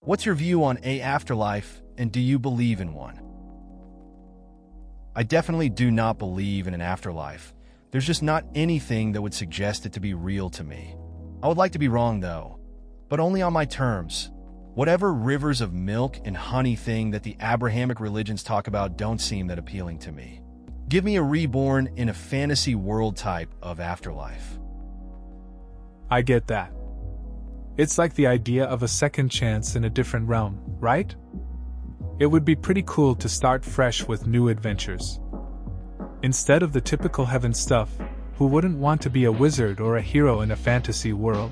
What's your view on a afterlife, and do you believe in one? I definitely do not believe in an afterlife. There's just not anything that would suggest it to be real to me. I would like to be wrong, though, but only on my terms. Whatever rivers of milk and honey thing that the Abrahamic religions talk about don't seem that appealing to me. Give me a reborn in a fantasy world type of afterlife. I get that. It's like the idea of a second chance in a different realm, right? It would be pretty cool to start fresh with new adventures. Instead of the typical heaven stuff, who wouldn't want to be a wizard or a hero in a fantasy world?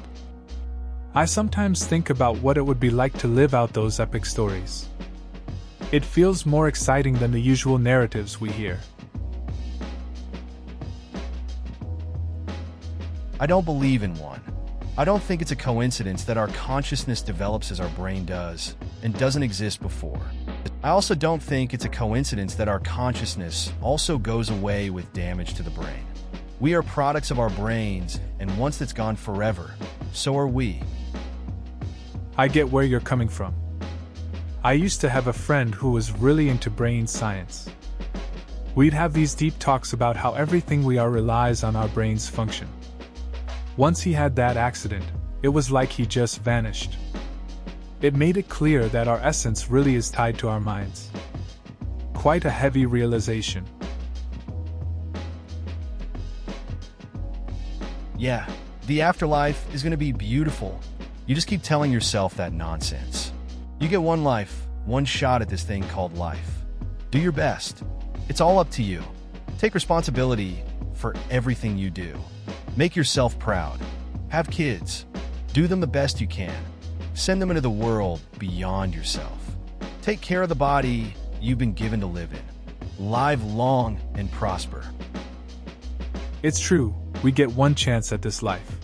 I sometimes think about what it would be like to live out those epic stories. It feels more exciting than the usual narratives we hear. I don't believe in one. I don't think it's a coincidence that our consciousness develops as our brain does, and doesn't exist before. I also don't think it's a coincidence that our consciousness also goes away with damage to the brain. We are products of our brains, and once that's gone forever, so are we. I get where you're coming from. I used to have a friend who was really into brain science. We'd have these deep talks about how everything we are relies on our brain's function. Once he had that accident, it was like he just vanished. It made it clear that our essence really is tied to our minds. Quite a heavy realization. Yeah, the afterlife is going to be beautiful. You just keep telling yourself that nonsense. You get one life, one shot at this thing called life. Do your best. It's all up to you. Take responsibility for everything you do. Make yourself proud. Have kids. Do them the best you can. Send them into the world beyond yourself. Take care of the body you've been given to live in. Live long and prosper. It's true, we get one chance at this life.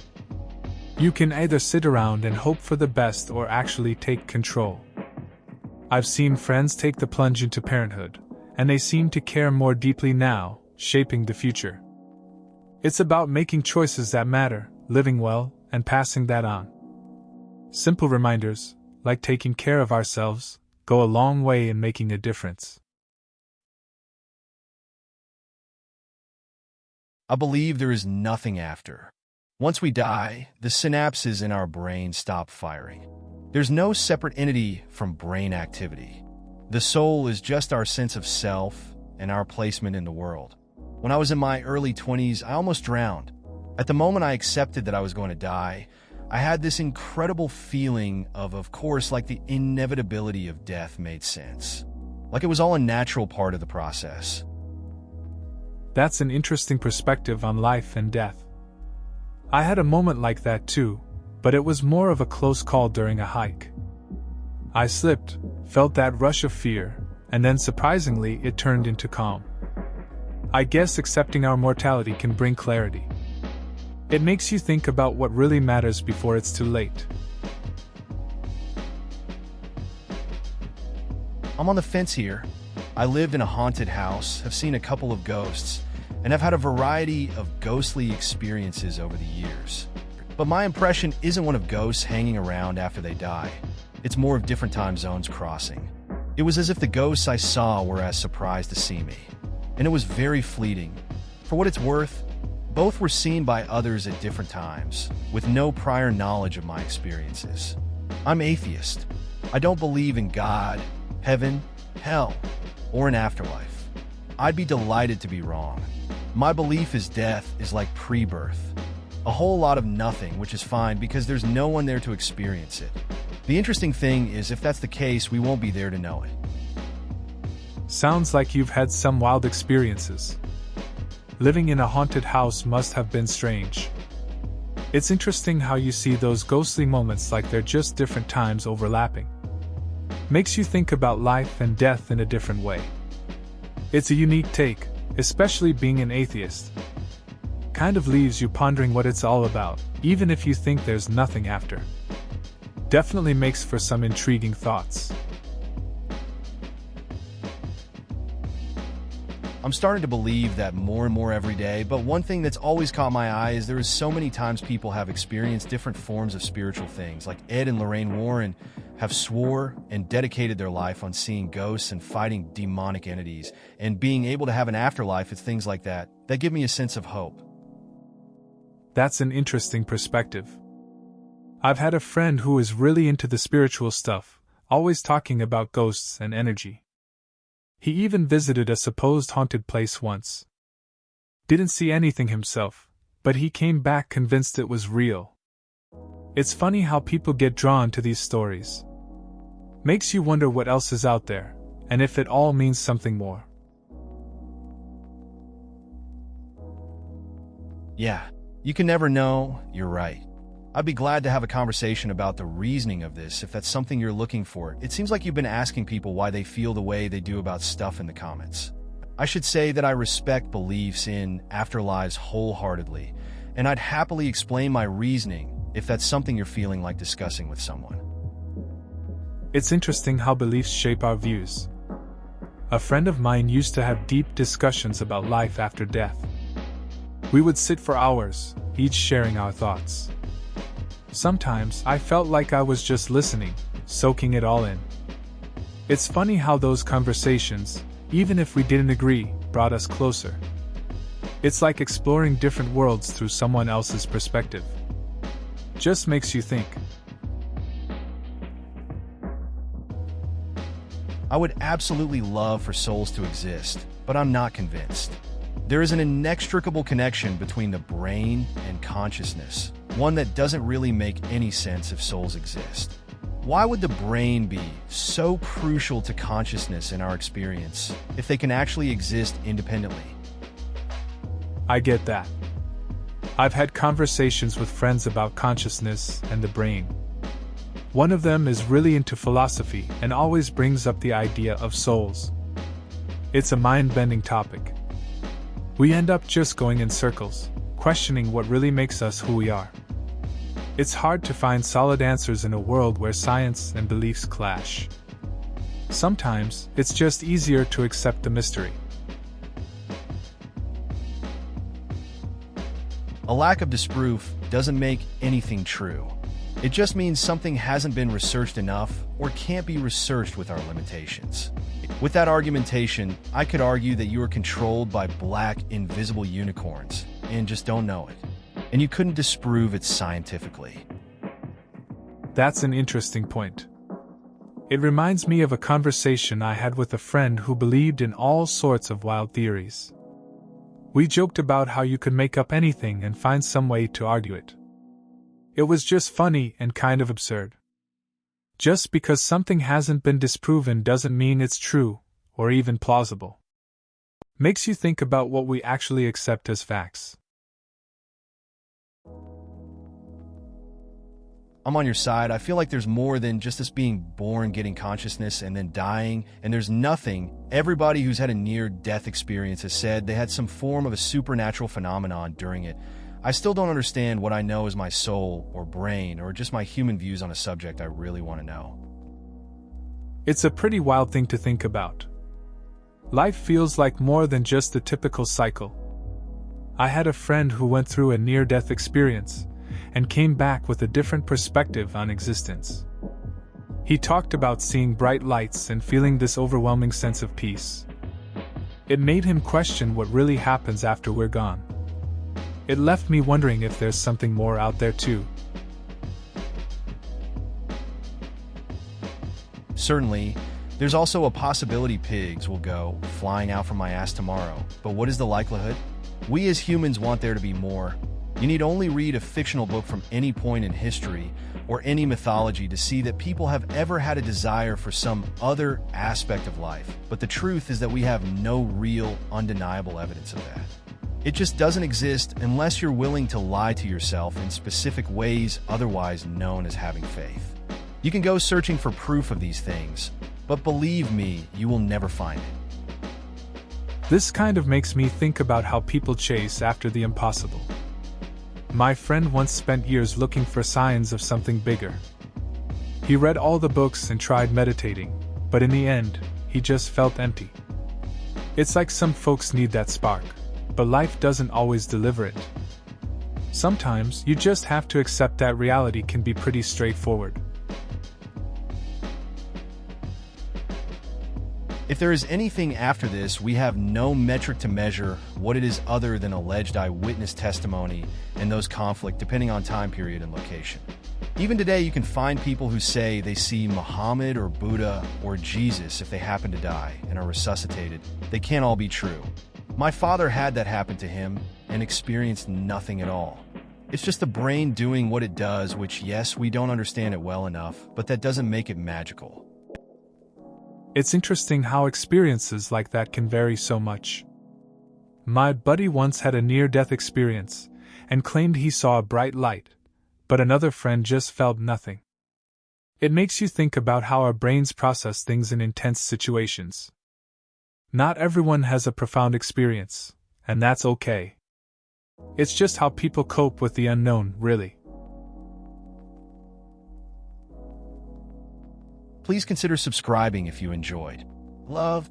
You can either sit around and hope for the best or actually take control. I've seen friends take the plunge into parenthood, and they seem to care more deeply now, shaping the future. It's about making choices that matter, living well, and passing that on. Simple reminders, like taking care of ourselves, go a long way in making a difference. I believe there is nothing after. Once we die, the synapses in our brain stop firing. There's no separate entity from brain activity. The soul is just our sense of self and our placement in the world. When I was in my early 20s, I almost drowned. At the moment I accepted that I was going to die, I had this incredible feeling of course, like the inevitability of death made sense. Like it was all a natural part of the process. That's an interesting perspective on life and death. I had a moment like that too, but it was more of a close call during a hike. I slipped, felt that rush of fear, and then surprisingly it turned into calm. I guess accepting our mortality can bring clarity. It makes you think about what really matters before it's too late. I'm on the fence here. I lived in a haunted house, have seen a couple of ghosts, and have had a variety of ghostly experiences over the years. But my impression isn't one of ghosts hanging around after they die. It's more of different time zones crossing. It was as if the ghosts I saw were as surprised to see me. And it was very fleeting. For what it's worth, both were seen by others at different times, with no prior knowledge of my experiences. I'm atheist. I don't believe in God, heaven, hell, or an afterlife. I'd be delighted to be wrong. My belief is death is like pre-birth. A whole lot of nothing, which is fine because there's no one there to experience it. The interesting thing is if that's the case, we won't be there to know it. Sounds like you've had some wild experiences. Living in a haunted house must have been strange. It's interesting how you see those ghostly moments like they're just different times overlapping. Makes you think about life and death in a different way. It's a unique take, especially being an atheist. Kind of leaves you pondering what it's all about, even if you think there's nothing after. Definitely makes for some intriguing thoughts. I'm starting to believe that more and more every day, but one thing that's always caught my eye is there is so many times people have experienced different forms of spiritual things, like Ed and Lorraine Warren have swore and dedicated their life on seeing ghosts and fighting demonic entities, and being able to have an afterlife and things like that give me a sense of hope. That's an interesting perspective. I've had a friend who is really into the spiritual stuff, always talking about ghosts and energy. He even visited a supposed haunted place once. Didn't see anything himself, but he came back convinced it was real. It's funny how people get drawn to these stories. Makes you wonder what else is out there, and if it all means something more. Yeah, you can never know, you're right. I'd be glad to have a conversation about the reasoning of this if that's something you're looking for. It seems like you've been asking people why they feel the way they do about stuff in the comments. I should say that I respect beliefs in afterlives wholeheartedly, and I'd happily explain my reasoning if that's something you're feeling like discussing with someone. It's interesting how beliefs shape our views. A friend of mine used to have deep discussions about life after death. We would sit for hours, each sharing our thoughts. Sometimes I felt like I was just listening, soaking it all in. It's funny how those conversations, even if we didn't agree, brought us closer. It's like exploring different worlds through someone else's perspective. Just makes you think. I would absolutely love for souls to exist, but I'm not convinced. There is an inextricable connection between the brain and consciousness, one that doesn't really make any sense if souls exist. Why would the brain be so crucial to consciousness in our experience if they can actually exist independently? I get that. I've had conversations with friends about consciousness and the brain. One of them is really into philosophy and always brings up the idea of souls. It's a mind-bending topic. We end up just going in circles, questioning what really makes us who we are. It's hard to find solid answers in a world where science and beliefs clash. Sometimes, it's just easier to accept the mystery. A lack of disproof doesn't make anything true. It just means something hasn't been researched enough or can't be researched with our limitations. With that argumentation, I could argue that you are controlled by black, invisible unicorns and just don't know it. And you couldn't disprove it scientifically. That's an interesting point. It reminds me of a conversation I had with a friend who believed in all sorts of wild theories. We joked about how you could make up anything and find some way to argue it. It was just funny and kind of absurd. Just because something hasn't been disproven doesn't mean it's true, or even plausible. Makes you think about what we actually accept as facts. I'm on your side. I feel like there's more than just us being born, getting consciousness, and then dying, and there's nothing. Everybody who's had a near-death experience has said they had some form of a supernatural phenomenon during it. I still don't understand what I know as my soul or brain or just my human views on a subject I really want to know. It's a pretty wild thing to think about. Life feels like more than just the typical cycle. I had a friend who went through a near-death experience and came back with a different perspective on existence. He talked about seeing bright lights and feeling this overwhelming sense of peace. It made him question what really happens after we're gone. It left me wondering if there's something more out there too. Certainly, there's also a possibility pigs will go flying out from my ass tomorrow, but what is the likelihood? We as humans want there to be more. You need only read a fictional book from any point in history or any mythology to see that people have ever had a desire for some other aspect of life, but the truth is that we have no real, undeniable evidence of that. It just doesn't exist unless you're willing to lie to yourself in specific ways otherwise known as having faith. You can go searching for proof of these things, but believe me, you will never find it. This kind of makes me think about how people chase after the impossible. My friend once spent years looking for signs of something bigger. He read all the books and tried meditating, but in the end, he just felt empty. It's like some folks need that spark, but life doesn't always deliver it. Sometimes you just have to accept that reality can be pretty straightforward. If there is anything after this, we have no metric to measure what it is other than alleged eyewitness testimony and those conflict depending on time period and location. Even today, you can find people who say they see Muhammad or Buddha or Jesus if they happen to die and are resuscitated. They can't all be true. My father had that happen to him and experienced nothing at all. It's just the brain doing what it does, which, yes, we don't understand it well enough, but that doesn't make it magical. It's interesting how experiences like that can vary so much. My buddy once had a near-death experience and claimed he saw a bright light, but another friend just felt nothing. It makes you think about how our brains process things in intense situations. Not everyone has a profound experience, and that's okay. It's just how people cope with the unknown, really. Please consider subscribing if you enjoyed. Love.